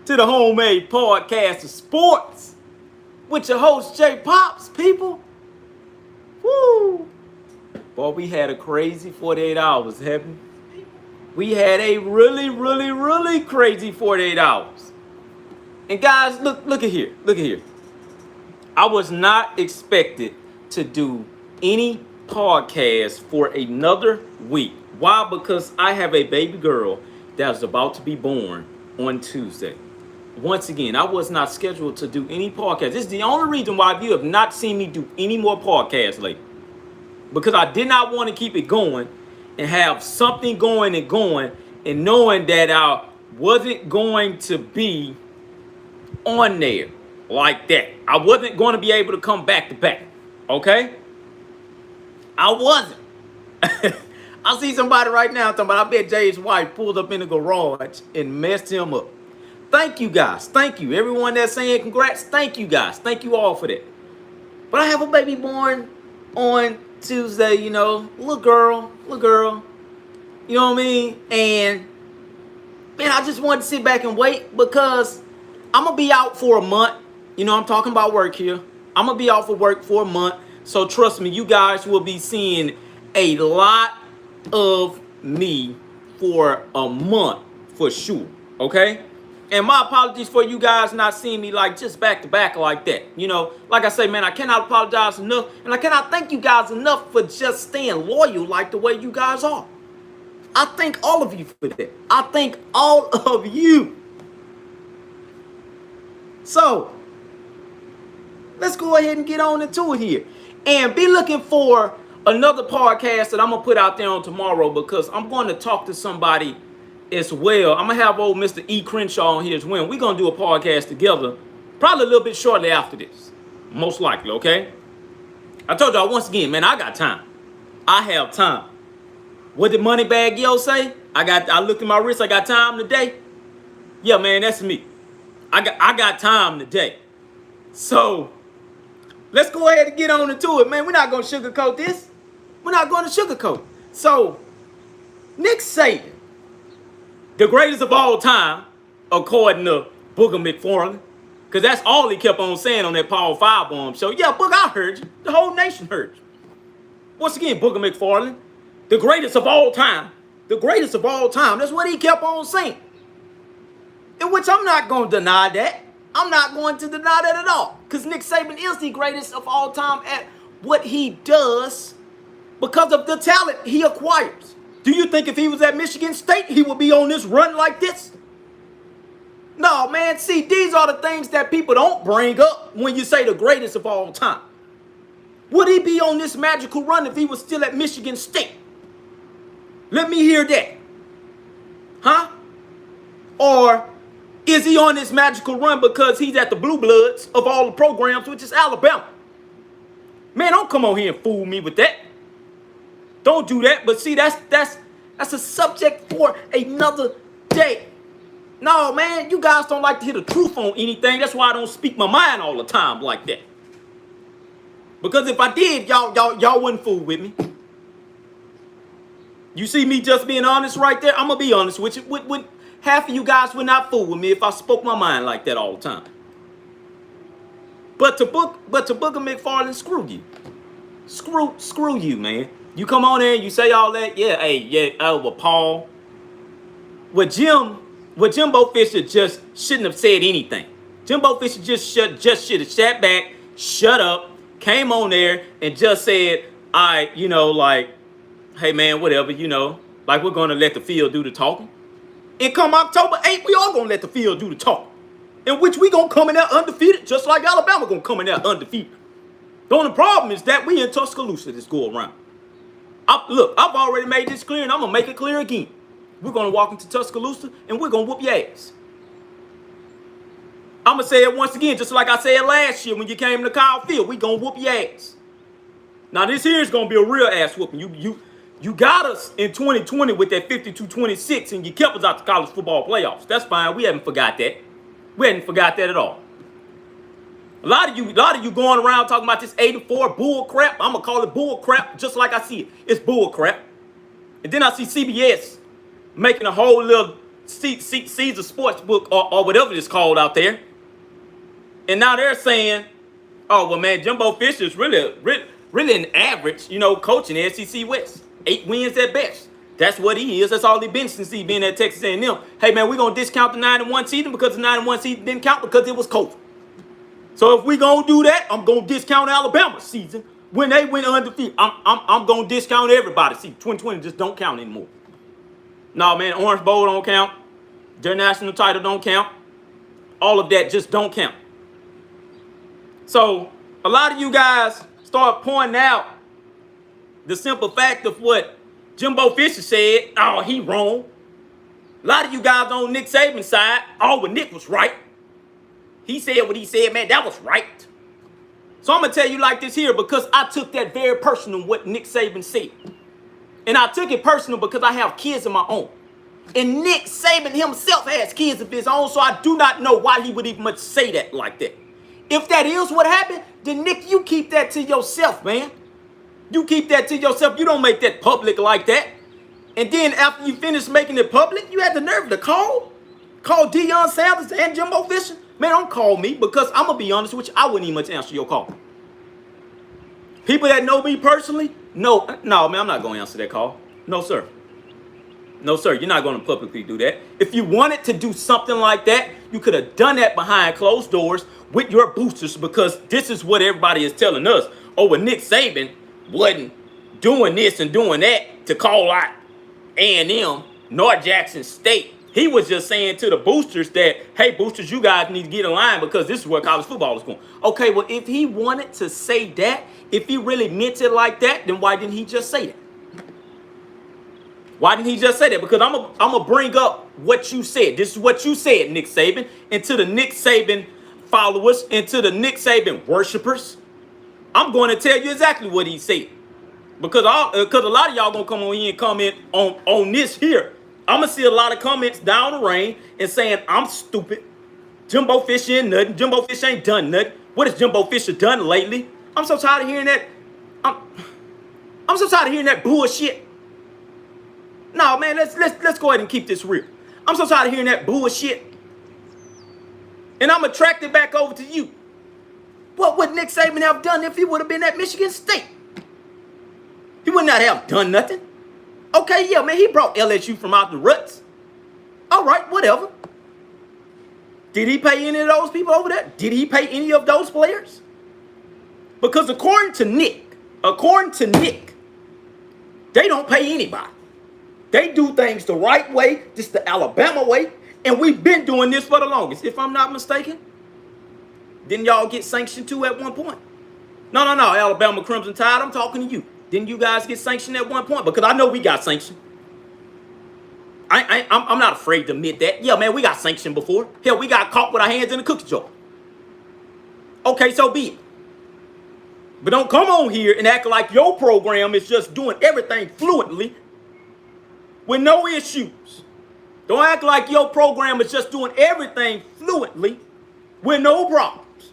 to the homemade podcast of sports with your host Jay Pops, people. Woo! Boy, we had a crazy 48 hours, haven't we? We had a really crazy 48 hours. And guys, look at here. Look at here. I was not expected to do any podcast for another week. Why? Because I have a baby girl that's about to be born on Tuesday. Once again, I was not scheduled to do any podcast. This is the only reason why you have not seen me do any more podcasts lately. Because I did not want to keep it going and have something going and knowing that I wasn't going to be on there like that. I wasn't going to be able to come back to back. Okay? I wasn't. I see somebody right now talking about, I bet Jay's wife pulled up in the garage and messed him up. Thank you guys. Thank you. Everyone that's saying congrats, thank you guys. Thank you all for that. But I have a baby born on Tuesday, little girl. You know what I mean? And man, I just wanted to sit back and wait because I'm going to be out for a month. I'm talking about work here. I'm going to be out for work for a month. So trust me, you guys will be seeing a lot of me for a month for sure. Okay? And my apologies for you guys not seeing me like just back to back like that. Like I say, man, I cannot apologize enough. And I cannot thank you guys enough for just staying loyal like the way you guys are. I thank all of you for that. I thank all of you. So, let's go ahead and get on into it here. And be looking for another podcast that I'm going to put out there on tomorrow because I'm going to talk to somebody as well. I'm going to have old Mr. E. Crenshaw on here as well. We're going to do a podcast together probably a little bit shortly after this. Most likely, okay? I told y'all once again, man, I got time. I have time. What did Moneybag Yo say? I looked at my wrist, I got time today. Yeah, man, that's me. I got time today. So, let's go ahead and get on into it, man. We're not going to sugarcoat this. We're not going to sugarcoat. So, Nick Saban, the greatest of all time, according to Booger McFarland, because that's all he kept on saying on that Power 5 bomb show. Yeah, Booger, I heard you. The whole nation heard you. Once again, Booger McFarland, the greatest of all time. The greatest of all time. That's what he kept on saying. In which I'm not going to deny that. I'm not going to deny that at all. Because Nick Saban is the greatest of all time at what he does because of the talent he acquires. Do you think if he was at Michigan State, he would be on this run like this? No, man. See, these are the things that people don't bring up when you say the greatest of all time. Would he be on this magical run if he was still at Michigan State? Let me hear that. Huh? Or is he on this magical run because he's at the Blue Bloods of all the programs, which is Alabama? Man, don't come on here and fool me with that. Don't do that. But see, that's a subject for another day. No, man, you guys don't like to hear the truth on anything. That's why I don't speak my mind all the time like that. Because if I did, y'all wouldn't fool with me. You see me just being honest right there? I'm gonna be honest with you. Half of you guys would not fool with me if I spoke my mind like that all the time. But to Booger McFarland, screw you. Screw you, man. You come on there and you say all that, well, Paul. Jimbo Fisher just shouldn't have said anything. Jimbo Fisher just should have sat back, shut up, came on there and just said, hey man, whatever, like we're gonna let the field do the talking. And come October 8th, we all gonna let the field do the talking. In which we gonna come in there undefeated, just like Alabama gonna come in there undefeated. The only problem is that we in Tuscaloosa this go around. I've already made this clear and I'm gonna make it clear again. We're gonna walk into Tuscaloosa and we're gonna whoop your ass. I'm gonna say it once again, just like I said last year when you came to Kyle Field. We gonna whoop your ass. Now this here is gonna be a real ass whooping. You got us in 2020 with that 52-26 and you kept us out the college football playoffs. That's fine. We haven't forgot that. We hadn't forgot that at all. A lot of you going around talking about this 84 bull crap. I'm gonna call it bull crap just like I see it. It's bull crap. And then I see CBS making a whole little Caesar Sportsbook or whatever it's called out there. And now they're saying, oh, well, man, Jimbo Fisher's really an average, coach in the SEC West. 8 wins at best. That's what he is. That's all he's been since he's been at Texas A&M. Hey, man, we're going to discount the 9-1 season because the 9-1 season didn't count because it was COVID. So if we're going to do that, I'm going to discount Alabama's season when they went undefeated. I'm going to discount everybody's season. 2020 just don't count anymore. No, man, Orange Bowl don't count. Their national title don't count. All of that just don't count. So a lot of you guys start pointing out the simple fact of what Jimbo Fisher said. Oh, he wrong. A lot of you guys on Nick Saban's side. Oh, well, Nick was right. He said what he said, man. That was right. So I'm going to tell you like this here because I took that very personal what Nick Saban said. And I took it personal because I have kids of my own. And Nick Saban himself has kids of his own, so I do not know why he would even much say that like that. If that is what happened, then Nick, you keep that to yourself, man. You keep that to yourself. You don't make that public like that. And then after you finish making it public, you had the nerve to call Deion Sanders and Jimbo Fisher. Man, don't call me because I'm going to be honest with you, I wouldn't even much answer your call. People that know me personally, no, man, I'm not going to answer that call. No, sir. No, sir, you're not going to publicly do that. If you wanted to do something like that, you could have done that behind closed doors with your boosters because this is what everybody is telling us. Oh, well, Nick Saban wasn't doing this and doing that to call out A&M, North Jackson State. He was just saying to the boosters that, hey, boosters, you guys need to get in line because this is where college football is going. Okay, well, if he wanted to say that, if he really meant it like that, then why didn't he just say that? Why didn't he just say that? Because I'm gonna bring up what you said. This is what you said, Nick Saban. And to the Nick Saban followers and to the Nick Saban worshipers, I'm going to tell you exactly what he said. Because a lot of y'all going to come on here and comment on this here. I'm going to see a lot of comments down the range and saying, I'm stupid. Jimbo Fisher ain't nothing. Jimbo Fisher ain't done nothing. What has Jimbo Fisher done lately? I'm so tired of hearing that. I'm so tired of hearing that bullshit. No, man, let's go ahead and keep this real. I'm so tired of hearing that bullshit. And I'm attracted back over to you. What would Nick Saban have done if he would have been at Michigan State? He would not have done nothing. Okay, yeah, man, he brought LSU from out the ruts. All right, whatever. Did he pay any of those people over there? Did he pay any of those players? Because according to Nick, they don't pay anybody. They do things the right way, just the Alabama way, and we've been doing this for the longest. If I'm not mistaken, didn't y'all get sanctioned too at one point? No, Alabama Crimson Tide, I'm talking to you. Didn't you guys get sanctioned at one point? Because I know we got sanctioned. I'm not afraid to admit that. Yeah, man, we got sanctioned before. Hell, we got caught with our hands in a cookie jar. Okay, so be it. But don't come on here and act like your program is just doing everything fluently with no issues. Don't act like your program is just doing everything fluently with no problems.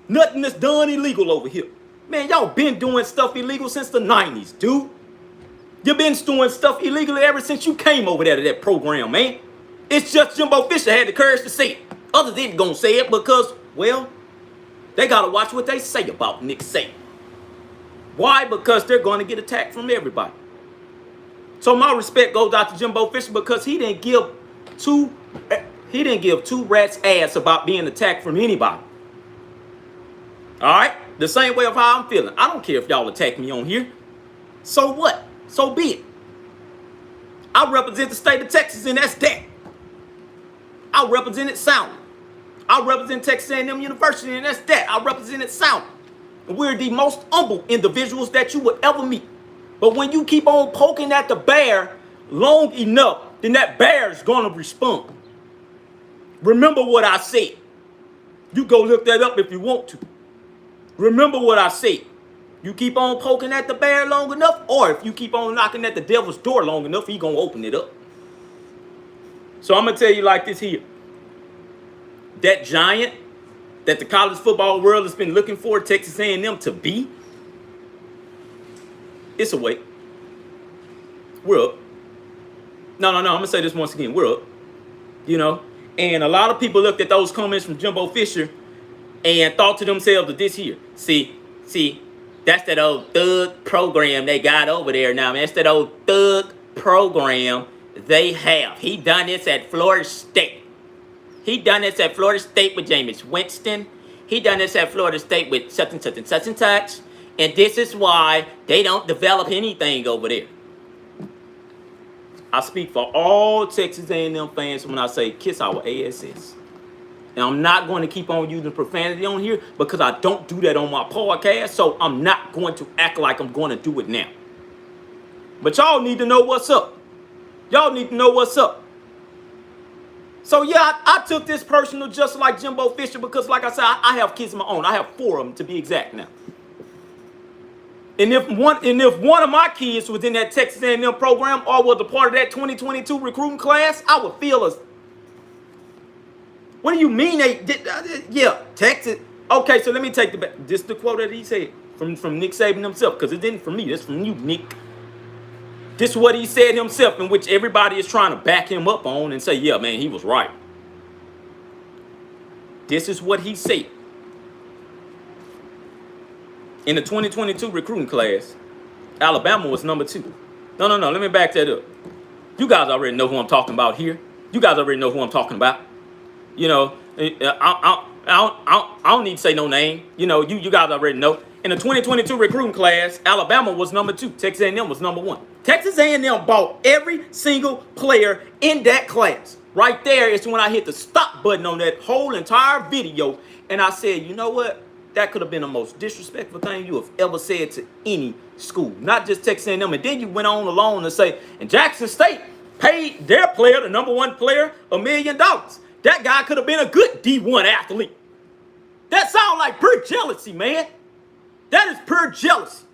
Nothing is done illegal over here. Man, y'all been doing stuff illegal since the 90s, dude. You've been doing stuff illegally ever since you came over there to that program, man. It's just Jimbo Fisher had the courage to say it. Others ain't gonna say it because, well, they gotta watch what they say about Nick Saban. Why? Because they're gonna get attacked from everybody. So my respect goes out to Jimbo Fisher because he didn't give two rats ass about being attacked from anybody. All right? The same way of how I'm feeling. I don't care if y'all attack me on here. So what? So be it. I represent the state of Texas, and that's that. I represent it soundly. I represent Texas A&M University, and that's that. I represent it soundly. And we're the most humble individuals that you would ever meet. But when you keep on poking at the bear long enough, then that bear is going to respond. Remember what I said. You go look that up if you want to. Remember what I said. You keep on poking at the bear long enough, or if you keep on knocking at the devil's door long enough, he's going to open it up. So I'm going to tell you like this here. That giant that the college football world has been looking for Texas A&M to be, it's awake. We're up. No. I'm going to say this once again. We're up. you know. And a lot of people looked at those comments from Jimbo Fisher and thought to themselves that this here, see, that's that old thug program they got over there now, man. That's that old thug program they have. He done this at Florida State. He done this at Florida State with Jameis Winston. He done this at Florida State with such and such and such and such. And this is why they don't develop anything over there. I speak for all Texas A&M fans when I say kiss our asses. And I'm not going to keep on using profanity on here because I don't do that on my podcast. So I'm not going to act like I'm going to do it now. But y'all need to know what's up. Y'all need to know what's up. So yeah, I took this personal just like Jimbo Fisher because like I said, I have kids of my own. I have 4 of them to be exact now. And if one of my kids was in that Texas A&M program or was a part of that 2022 recruiting class, I would feel as... What do you mean they did? Yeah, Texas. Okay, so let me take this the quote that he said from Nick Saban himself, because it didn't from me. That's from you, Nick. This is what he said himself, in which everybody is trying to back him up on and say, yeah, man, he was right. This is what he said. In the 2022 recruiting class, Alabama was number 2. No, let me back that up. You guys already know who I'm talking about here. You guys already know who I'm talking about. You know, I don't need to say no name. You know, you guys already know. In the 2022 recruiting class, Alabama was number 2. Texas A&M was number 1. Texas A&M bought every single player in that class. Right there is when I hit the stop button on that whole entire video. And I said, you know what? That could have been the most disrespectful thing you have ever said to any school. Not just Texas A&M. And then you went on along and say, and Jackson State paid their player, the number 1 player, $1 million. That guy could have been a good D1 athlete. That sounds like pure jealousy, man. That is pure jealousy.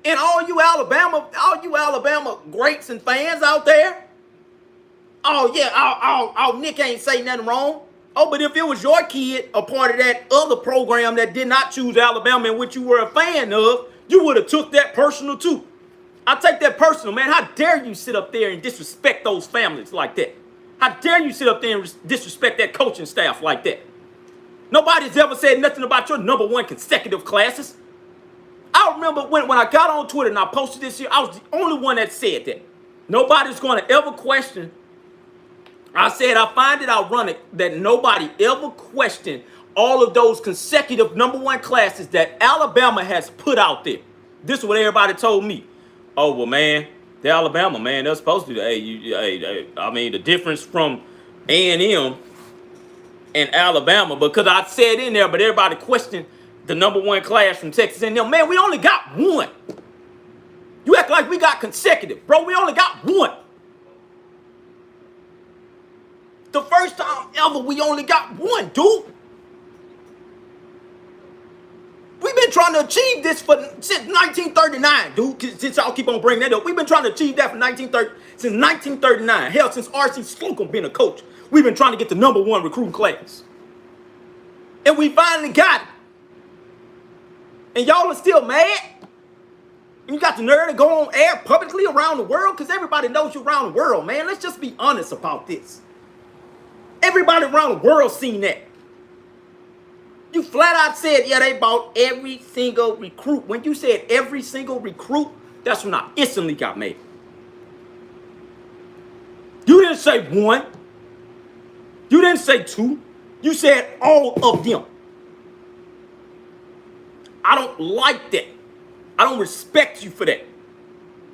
And all you Alabama greats and fans out there, oh yeah, Nick ain't say nothing wrong. Oh, but if it was your kid a part of that other program that did not choose Alabama in which you were a fan of, you would have took that personal too. I take that personal, man. How dare you sit up there and disrespect those families like that? How dare you sit up there and disrespect that coaching staff like that? Nobody's ever said nothing about your number 1 consecutive classes. I remember when I got on Twitter and I posted this here, I was the only one that said that. Nobody's going to ever question. I said I find it ironic that nobody ever questioned all of those consecutive number 1 classes that Alabama has put out there. This is what everybody told me. Oh, well, man, the Alabama, man, they're supposed to. I mean, the difference from A&M and Alabama, because I said in there, but everybody questioned the number 1 class from Texas A&M. Man, we only got 1. You act like we got consecutive, bro. We only got 1. The first time ever, we only got 1, dude. We've been trying to achieve this since 1939, dude. Since y'all keep on bringing that up, we've been trying to achieve that since 1939. Hell, since R.C. Slocum been a coach, we've been trying to get the number 1 recruiting class, and we finally got it. And y'all are still mad. And you got the nerve to go on air publicly around the world because everybody knows you around the world, man. Let's just be honest about this. Everybody around the world seen that. You flat out said, yeah, they bought every single recruit. When you said every single recruit, that's when I instantly got mad. You didn't say 1. You didn't say 2. You said all of them. I don't like that. I don't respect you for that.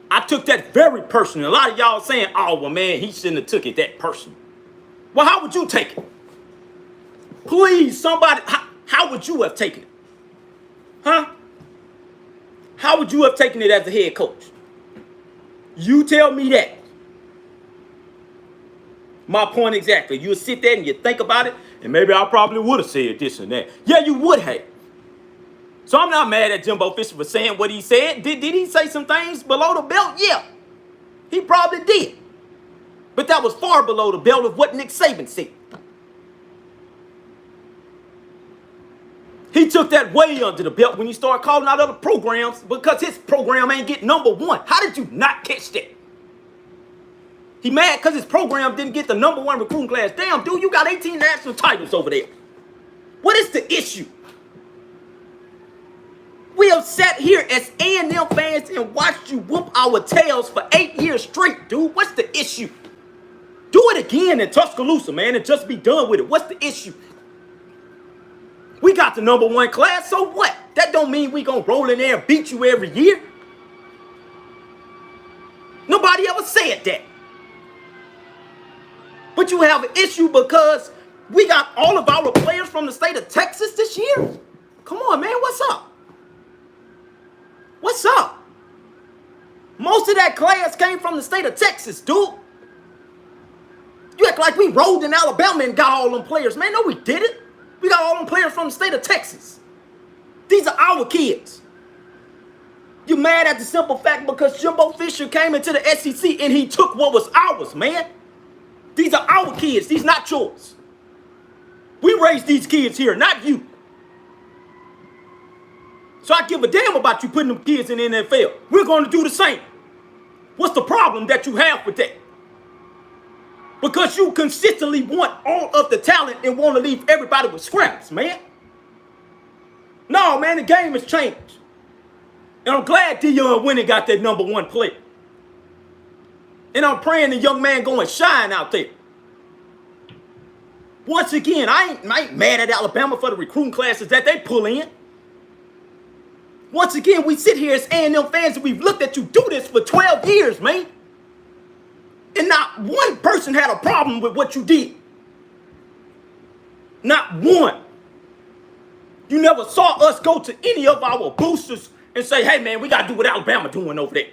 I took that very personal. A lot of y'all saying, oh, well, man, he shouldn't have took it that personal. Well, how would you take it? Please, somebody... How would you have taken it? Huh? How would you have taken it as a head coach? You tell me that. My point exactly. You'll sit there and you think about it, and maybe I probably would have said this and that. Yeah, you would have. So I'm not mad at Jimbo Fisher for saying what he said. Did he say some things below the belt? Yeah. He probably did. But that was far below the belt of what Nick Saban said. He took that way under the belt when he started calling out other programs because his program ain't getting number 1. How did you not catch that? He mad because his program didn't get the #1 recruiting class. Damn, dude, you got 18 national titles over there. What is the issue? We have sat here as A&M fans and watched you whoop our tails for 8 years straight, dude. What's the issue? Do it again in Tuscaloosa, man, and just be done with it. What's the issue? We got the #1 class, so what? That don't mean we gonna roll in there and beat you every year. Nobody ever said that. But you have an issue because we got all of our players from the state of Texas this year? Come on, man, what's up? What's up? Most of that class came from the state of Texas, dude. You act like we rolled in Alabama and got all them players. Man, no, we didn't. We got all them players from the state of Texas. These are our kids. You mad at the simple fact because Jimbo Fisher came into the SEC and he took what was ours, man. These are our kids. These not yours. We raised these kids here, not you. So I give a damn about you putting them kids in the NFL. We're going to do the same. What's the problem that you have with that? Because you consistently want all of the talent and want to leave everybody with scraps, man. No, man, the game has changed. And I'm glad Deion went and got that #1 player. And I'm praying the young man go and shine out there. Once again, I ain't mad at Alabama for the recruiting classes that they pull in. Once again, we sit here as A&M fans and we've looked at you do this for 12 years, man. And not one person had a problem with what you did. Not one. You never saw us go to any of our boosters and say, hey, man, we got to do what Alabama doing over there.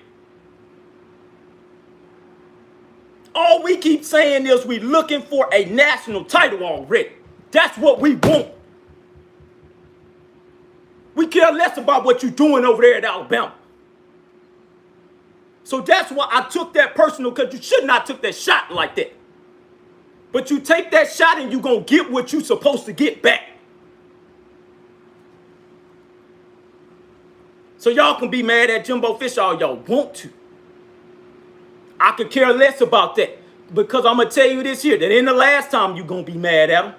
All we keep saying is we're looking for a national title already. That's what we want. We care less about what you're doing over there at Alabama. So that's why I took that personal, because you should not took that shot like that. But you take that shot and you're going to get what you're supposed to get back. So y'all can be mad at Jimbo Fisher all y'all want to. I could care less about that. Because I'm going to tell you this here, that ain't the last time you're going to be mad at him.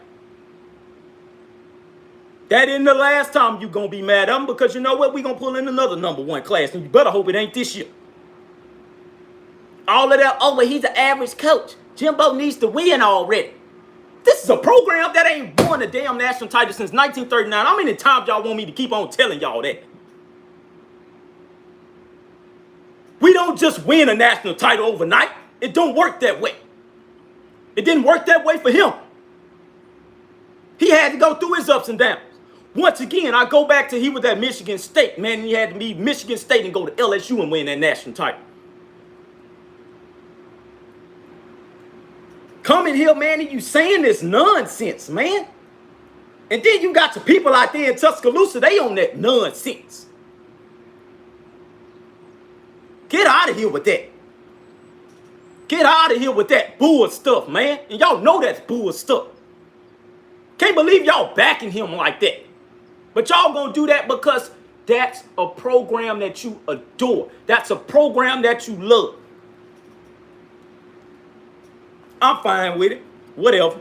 That ain't the last time you're going to be mad at him, because you know what? We're going to pull in another #1 class, and you better hope it ain't this year. All of that, oh, but he's an average coach. Jimbo needs to win already. This is a program that ain't won a damn national title since 1939. How many times y'all want me to keep on telling y'all that? We don't just win a national title overnight. It don't work that way. It didn't work that way for him. He had to go through his ups and downs. Once again, I go back to he was at Michigan State. Man, he had to leave Michigan State and go to LSU and win that national title. Coming here, man, and you saying this nonsense, man. And then you got the people out there in Tuscaloosa, they on that nonsense. Get out of here with that. Get out of here with that bull stuff, man. And y'all know that's bull stuff. Can't believe y'all backing him like that. But y'all gonna do that because that's a program that you adore. That's a program that you love. I'm fine with it. Whatever.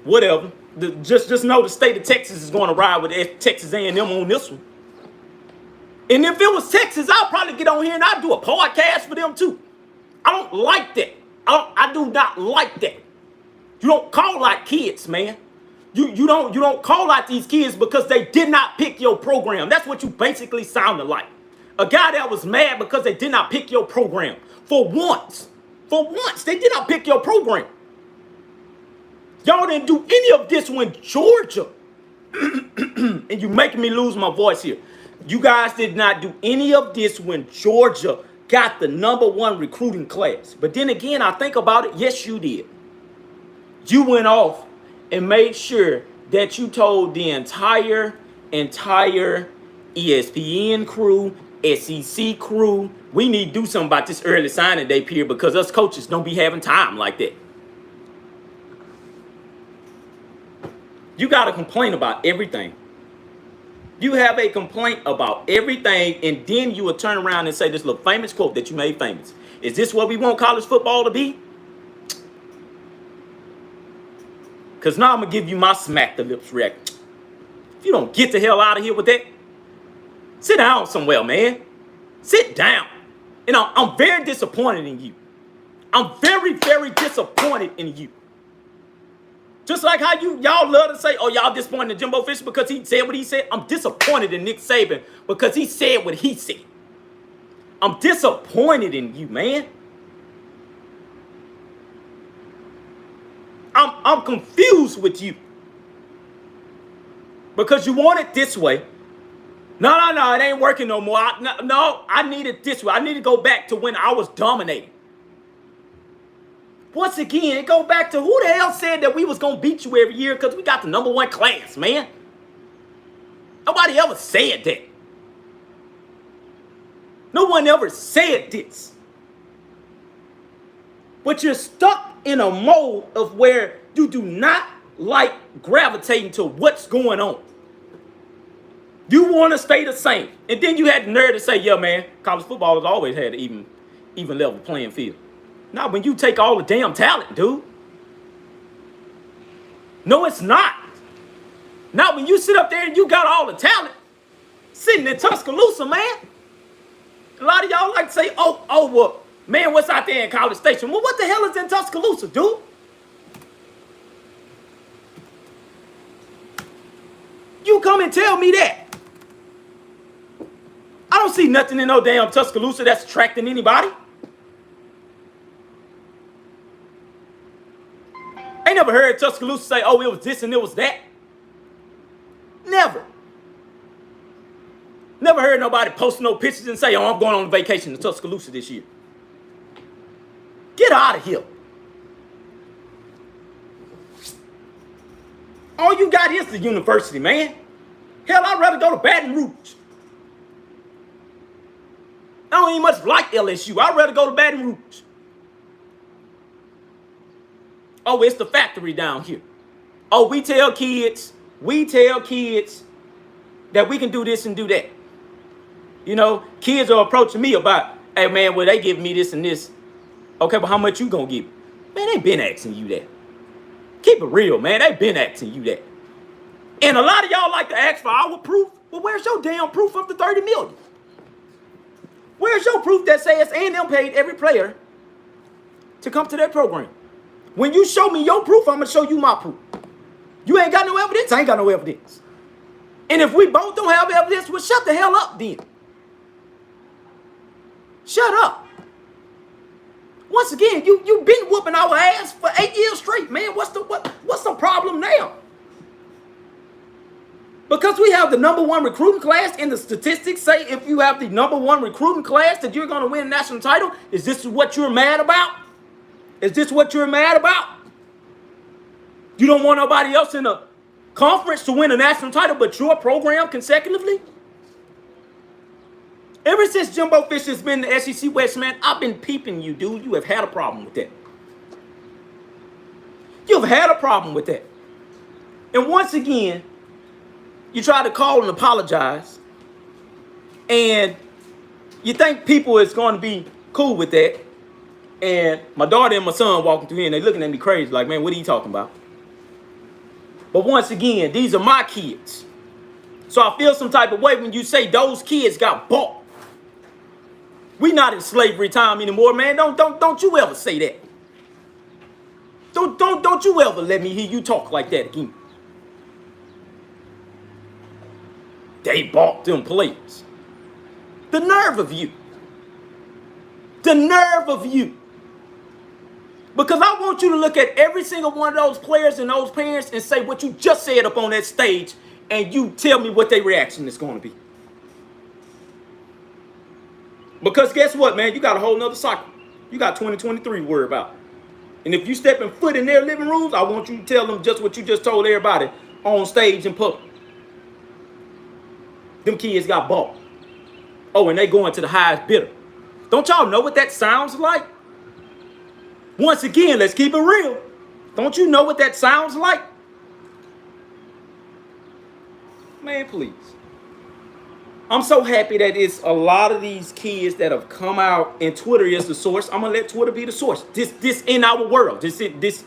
Whatever. Just know the state of Texas is going to ride with Texas A&M on this one. And if it was Texas, I'll probably get on here and I'll do a podcast for them too. I don't like that. I do not like that. You don't call out kids, man. You don't call out these kids because they did not pick your program. That's what you basically sounded like. A guy that was mad because they did not pick your program. For once, they did not pick your program. Y'all didn't do any of this when Georgia, and you making me lose my voice here. You guys did not do any of this when Georgia got the #1 recruiting class. But then again, I think about it. Yes, you did. You went off and made sure that you told the entire ESPN crew, SEC crew, we need to do something about this early signing day period because us coaches don't be having time like that. You got to complain about everything. You have a complaint about everything, and then you will turn around and say this little famous quote that you made famous. Is this what we want college football to be? Because now I'm going to give you my smack the lips reaction. If you don't get the hell out of here with that, sit down somewhere, man. Sit down. You know, I'm very disappointed in you. I'm very, very disappointed in you. Just like how y'all love to say, oh, y'all disappointed in Jimbo Fisher because he said what he said. I'm disappointed in Nick Saban because he said what he said. I'm disappointed in you, man. I'm confused with you. Because you want it this way. No, it ain't working no more. I need it this way. I need to go back to when I was dominating. Once again, it go back to who the hell said that we was going to beat you every year because we got the #1 class, man. Nobody ever said that. No one ever said this. But you're stuck in a mode of where you do not like gravitating to what's going on. You want to stay the same. And then you had the nerve to say, yeah, man, college football has always had an even level playing field. Not when you take all the damn talent, dude. No, it's not. Not when you sit up there and you got all the talent sitting in Tuscaloosa, man. A lot of y'all like to say, oh, well, man, what's out there in College Station? Well, what the hell is in Tuscaloosa, dude? You come and tell me that. I don't see nothing in no damn Tuscaloosa that's attracting anybody. I ain't never heard Tuscaloosa say, oh, it was this and it was that. Never. Never heard nobody post no pictures and say, oh, I'm going on vacation to Tuscaloosa this year. Get out of here. All you got is the university, man. Hell, I'd rather go to Baton Rouge. I don't even much like LSU. I'd rather go to Baton Rouge. Oh, it's the factory down here. Oh, we tell kids that we can do this and do that. You know, kids are approaching me about, hey, man, well, they give me this and this. Okay, but how much you gonna give me? Man, they been asking you that. Keep it real, man. They been asking you that. And a lot of y'all like to ask for our proof. Well, where's your damn proof of the $30 million? Where's your proof that says A&M paid every player to come to that program? When you show me your proof, I'm going to show you my proof. You ain't got no evidence, I ain't got no evidence. And if we both don't have evidence, well, shut the hell up then. Shut up. Once again, you've been whooping our ass for 8 years straight, man. What's the problem now? Because we have the #1 recruiting class, and the statistics say if you have the #1 recruiting class that you're going to win a national title. Is this what you're mad about? Is this what you're mad about? You don't want nobody else in the conference to win a national title but your program consecutively? Ever since Jimbo Fisher's been in the SEC West, man, I've been peeping you, dude. You have had a problem with that. You've had a problem with that. And once again, you try to call and apologize, and you think people is going to be cool with that. And my daughter and my son walking through here, and they looking at me crazy like, man, what are you talking about? But once again, these are my kids. So I feel some type of way when you say those kids got bought. We not in slavery time anymore, man. Don't you ever say that. Don't you ever let me hear you talk like that again. They bought them players. The nerve of you. The nerve of you. Because I want you to look at every single one of those players and those parents and say what you just said up on that stage, and you tell me what their reaction is going to be. Because guess what, man? You got a whole nother cycle. You got 2023 to worry about. And if you stepping foot in their living rooms, I want you to tell them just what you just told everybody on stage in public. Them kids got bought. Oh, and they going to the highest bidder. Don't y'all know what that sounds like? Once again, let's keep it real. Don't you know what that sounds like? Man, please. I'm so happy that it's a lot of these kids that have come out, and Twitter is the source. I'm gonna let Twitter be the source. This in our world. This.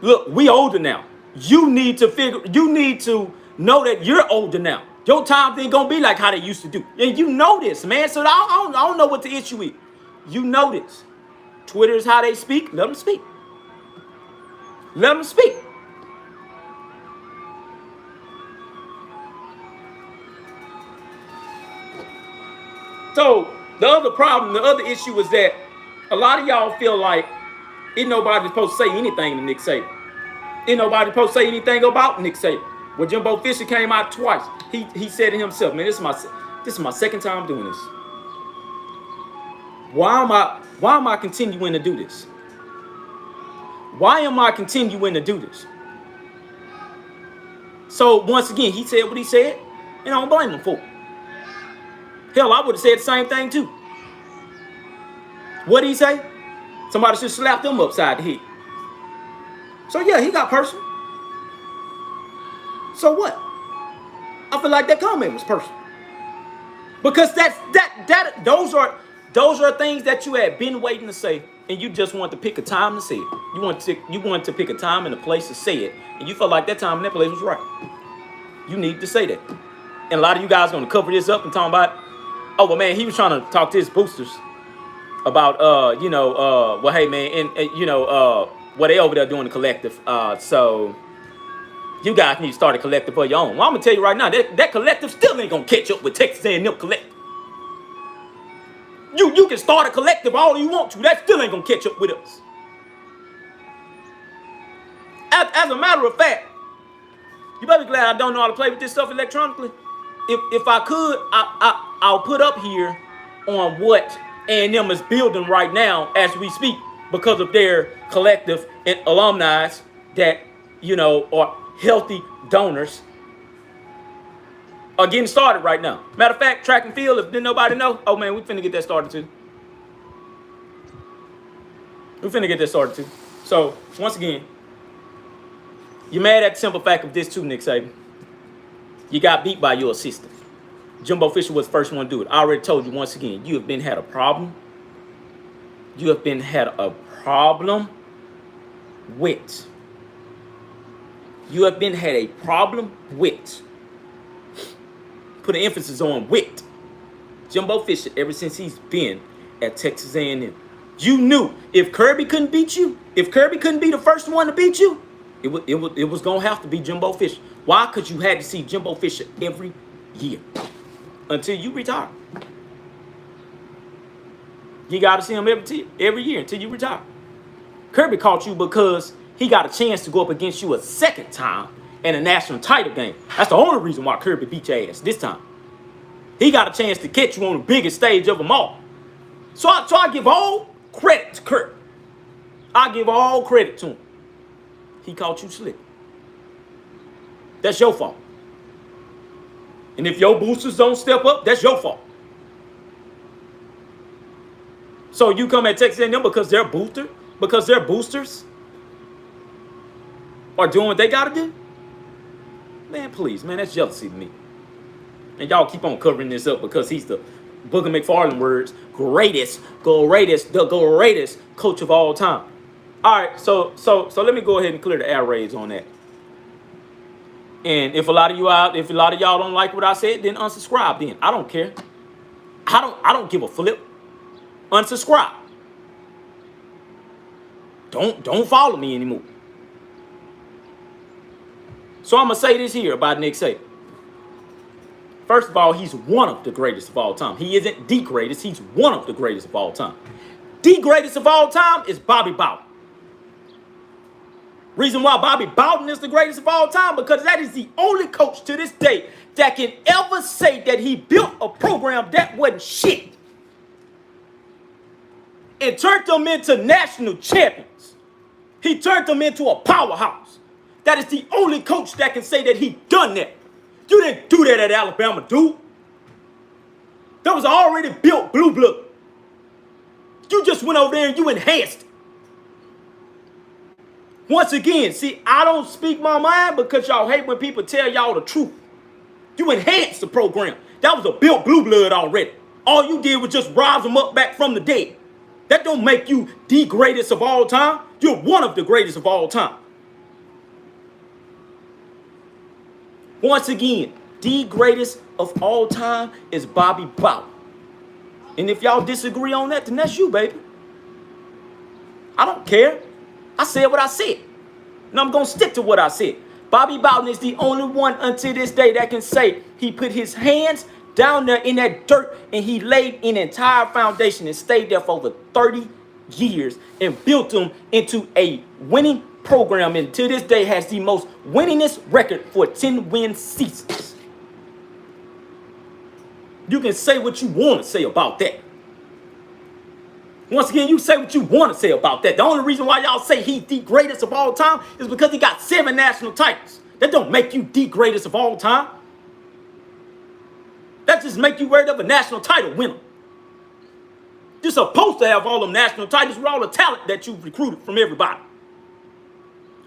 Look, we older now. You need to know that you're older now. Your time ain't gonna be like how they used to do. And you know this, man. So I don't know what the issue is. You know this. Twitter is how they speak. Let them speak. Let them speak. So the other issue is that a lot of y'all feel like ain't nobody supposed to say anything to Nick Saban. Ain't nobody supposed to say anything about Nick Saban. When Jimbo Fisher came out twice, he said to himself, "Man, this is my second time doing this. Why am I continuing to do this? Why am I continuing to do this?" So once again, he said what he said, and I don't blame him for it. Hell, I would have said the same thing too. What did he say? Somebody should slap them upside the head. So yeah, he got personal. So what? I feel like that comment was personal. Because those are things that you had been waiting to say, and you just want to pick a time to say it. You want to pick a time and a place to say it, and you felt like that time and that place was right. You need to say that. And a lot of you guys are gonna cover this up and talk about, oh well, man, he was trying to talk to his boosters about well, hey man, and well, they over there doing the collective, so you guys need to start a collective for your own. Well, I'm gonna tell you right now, that collective still ain't gonna catch up with Texas A&M collective. You can start a collective all you want to. That still ain't gonna catch up with us. As a matter of fact, you better be glad I don't know how to play with this stuff electronically. If I could, I'll put up here on what A&M is building right now as we speak because of their collective and alumni that are healthy donors are getting started right now. Matter of fact, track and field, if didn't nobody know, oh man, we finna get that started too. So, once again, you're mad at the simple fact of this too, Nick Saban. You got beat by your assistant. Jimbo Fisher was the first one to do it. I already told you once again, you have had a problem. You have had a problem with. You have had a problem with. Put an emphasis on with. Jimbo Fisher ever since he's been at Texas A&M. You knew if Kirby couldn't beat you, if Kirby couldn't be the first one to beat you, it was going to have to be Jimbo Fisher. Why? Because you had to see Jimbo Fisher every year until you retire. You got to see him every year until you retire. Kirby caught you because he got a chance to go up against you a second time in a national title game. That's the only reason why Kirby beat your ass this time. He got a chance to catch you on the biggest stage of them all. So I give all credit to Kirby. I give all credit to him. He caught you slipping. That's your fault. And if your boosters don't step up, that's your fault. So you come at Texas A&M because their boosters are doing what they gotta do? Man, please, man, that's jealousy to me. And y'all keep on covering this up because he's the Booger McFarland words, greatest coach of all time. All right, so let me go ahead and clear the air raids on that. And if a lot of y'all don't like what I said, then unsubscribe. Then I don't care. I don't give a flip. Unsubscribe. Don't follow me anymore. So I'm gonna say this here about Nick Saban. First of all, he's one of the greatest of all time. He isn't the greatest. He's one of the greatest of all time. The greatest of all time is Bobby Bowden. Reason why Bobby Bowden is the greatest of all time, because that is the only coach to this day that can ever say that he built a program that wasn't shit and turned them into national champions. He turned them into a powerhouse. That is the only coach that can say that he done that. You didn't do that at Alabama, dude. That was already built blue blood. You just went over there and you enhanced it. Once again, see, I don't speak my mind because y'all hate when people tell y'all the truth. You enhance the program. That was a built blue blood already. All you did was just rise them up back from the dead. That don't make you the greatest of all time. You're one of the greatest of all time. Once again, the greatest of all time is Bobby Bowden. And if y'all disagree on that, then that's you, baby. I don't care. I said what I said. And I'm going to stick to what I said. Bobby Bowden is the only one until this day that can say he put his hands down there in that dirt and he laid an entire foundation and stayed there for over 30 years and built them into a winning program, and to this day has the most winningest record for 10-win seasons. You can say what you want to say about that. Once again, you say what you want to say about that. The only reason why y'all say he's the greatest of all time is because he got 7 national titles. That don't make you the greatest of all time. That just make you worthy of a national title winner. You're supposed to have all them national titles with all the talent that you've recruited from everybody.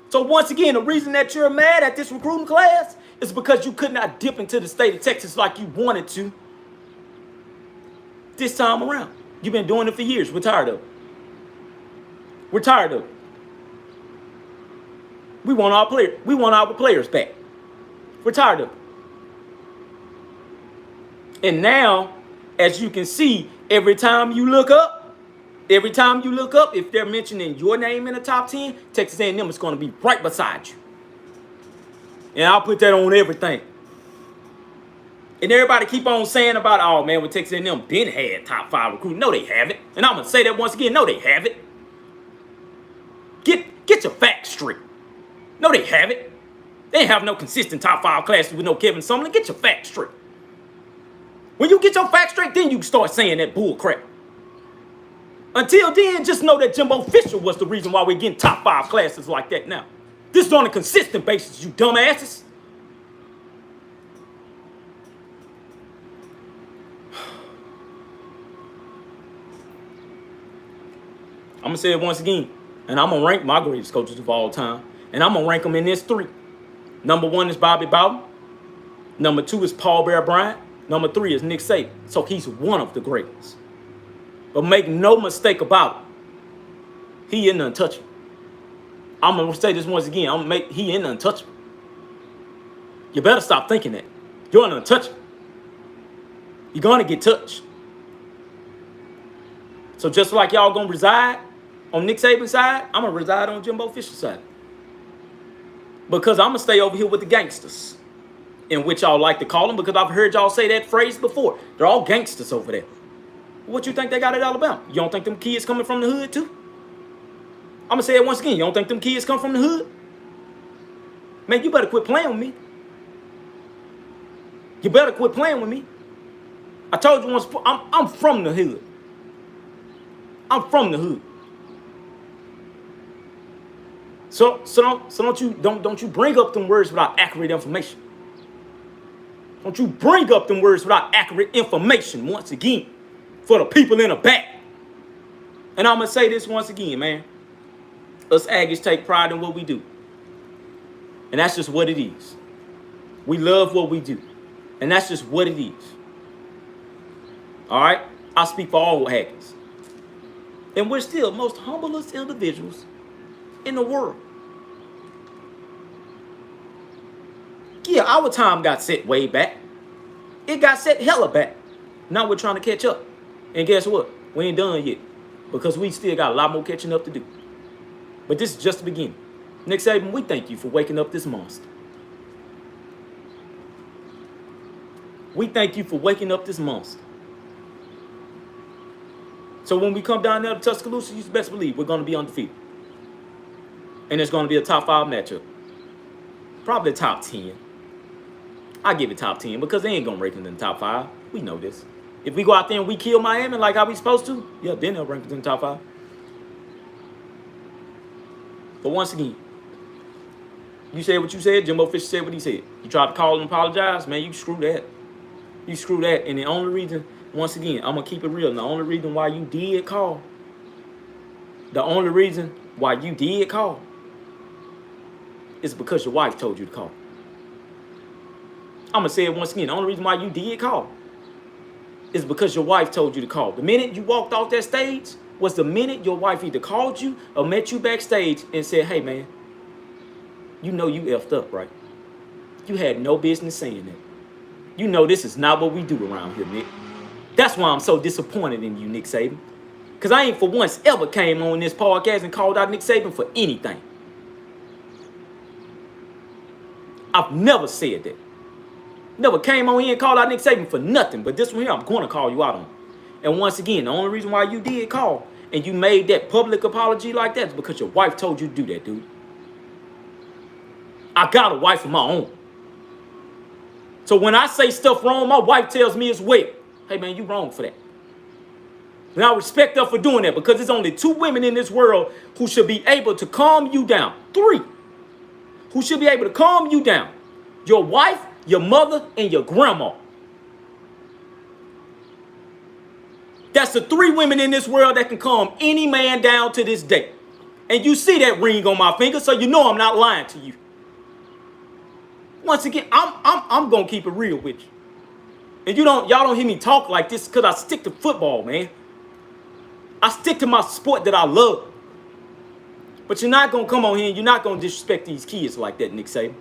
So once again, the reason that you're mad at this recruiting class is because you could not dip into the state of Texas like you wanted to this time around. You've been doing it for years. We're tired of it. We're tired of it. We want our players back. We're tired of it. And now, as you can see, every time you look up, if they're mentioning your name in the top 10, Texas A&M is going to be right beside you. And I'll put that on everything. And everybody keep on saying about, oh man, with Texas A&M been had top 5 recruiting. No, they haven't. And I'm going to say that once again. No, they haven't. Get your facts straight. No, they haven't. They ain't have no consistent top 5 classes with no Kevin Sumlin. Get your facts straight. When you get your facts straight, then you can start saying that bull crap. Until then, just know that Jimbo Fisher was the reason why we're getting top 5 classes like that now. This is on a consistent basis, you dumbasses. I'm going to say it once again, and I'm going to rank my greatest coaches of all time, and I'm going to rank them in this 3. Number 1 is Bobby Bowden. Number 2 is Paul Bear Bryant. Number 3 is Nick Saban. So he's one of the greatest. But make no mistake about it, he isn't untouchable. I'm going to say this once again. He isn't untouchable. You better stop thinking that. You're untouchable. You're going to get touched. So just like y'all going to reside on Nick Saban's side, I'm going to reside on Jimbo Fisher's side. Because I'm going to stay over here with the gangsters, in which y'all like to call them, because I've heard y'all say that phrase before. They're all gangsters over there. What you think they got at Alabama? You don't think them kids coming from the hood too? I'm going to say it once again. You don't think them kids come from the hood? Man, you better quit playing with me. You better quit playing with me. I told you once, I'm from the hood. I'm from the hood. So don't you bring up them words without accurate information. Don't you bring up them words without accurate information once again for the people in the back. And I'm going to say this once again, man. Us Aggies take pride in what we do. And that's just what it is. We love what we do. And that's just what it is. All right? I speak for all Aggies. And we're still the most humblest individuals in the world. Yeah, our time got set way back. It got set hella back. Now we're trying to catch up. And guess what? We ain't done yet. Because we still got a lot more catching up to do. But this is just the beginning. Nick Saban, we thank you for waking up this monster. We thank you for waking up this monster. So when we come down there to Tuscaloosa, you best believe we're going to be undefeated. And it's going to be a top 5 matchup. Probably top 10. I give it top 10 because they ain't going to rank it in the top 5. We know this. If we go out there and we kill Miami like how we supposed to, yeah, then they'll rank it in the top 5. But once again, you said what you said. Jimbo Fisher said what he said. You tried to call and apologize. Man, you screw that. You screw that. And the only reason, once again, I'm going to keep it real. And the only reason why you did call, is because your wife told you to call. I'm going to say it once again. The only reason why you did call is because your wife told you to call. The minute you walked off that stage was the minute your wife either called you or met you backstage and said, hey, man, you know you effed up, right? You had no business saying that. You know this is not what we do around here, Nick. That's why I'm so disappointed in you, Nick Saban. Because I ain't for once ever came on this podcast and called out Nick Saban for anything. I've never said that. Never came on here and called out Nick Saban for nothing. But this one here, I'm going to call you out on. And once again, the only reason why you did call and you made that public apology like that is because your wife told you to do that, dude. I got a wife of my own. So when I say stuff wrong, my wife tells me as well. Hey, man, you wrong for that. And I respect her for doing that because there's only 2 women in this world who should be able to calm you down. 3. Who should be able to calm you down. Your wife, your mother, and your grandma. That's the 3 women in this world that can calm any man down to this day. And you see that ring on my finger, so you know I'm not lying to you. Once again, I'm gonna keep it real with you. And y'all don't hear me talk like this because I stick to football, man. I stick to my sport that I love. But you're not gonna come on here and you're not gonna disrespect these kids like that, Nick Saban.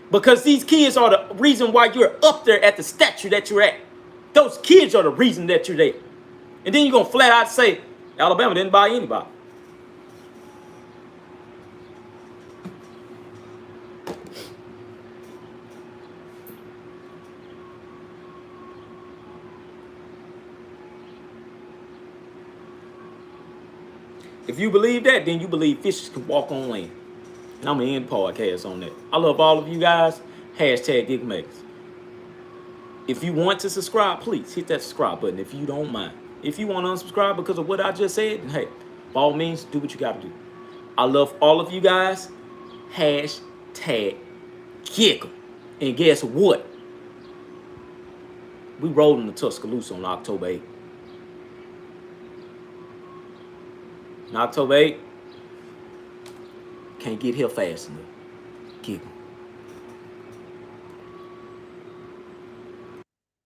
Because these kids are the reason why you're up there at the stature that you're at. Those kids are the reason that you're there. And then you're gonna flat out say, Alabama didn't buy anybody. If you believe that, then you believe fishes can walk on land. And I'm going to end podcast on that. I love all of you guys. Hashtag GigMegas. If you want to subscribe, please hit that subscribe button if you don't mind. If you want to unsubscribe because of what I just said, then hey, by all means, do what you got to do. I love all of you guys. Hashtag Giggle. And guess what? We rolling to Tuscaloosa on October 8th. On October 8th, can't get here fast enough. Giggle.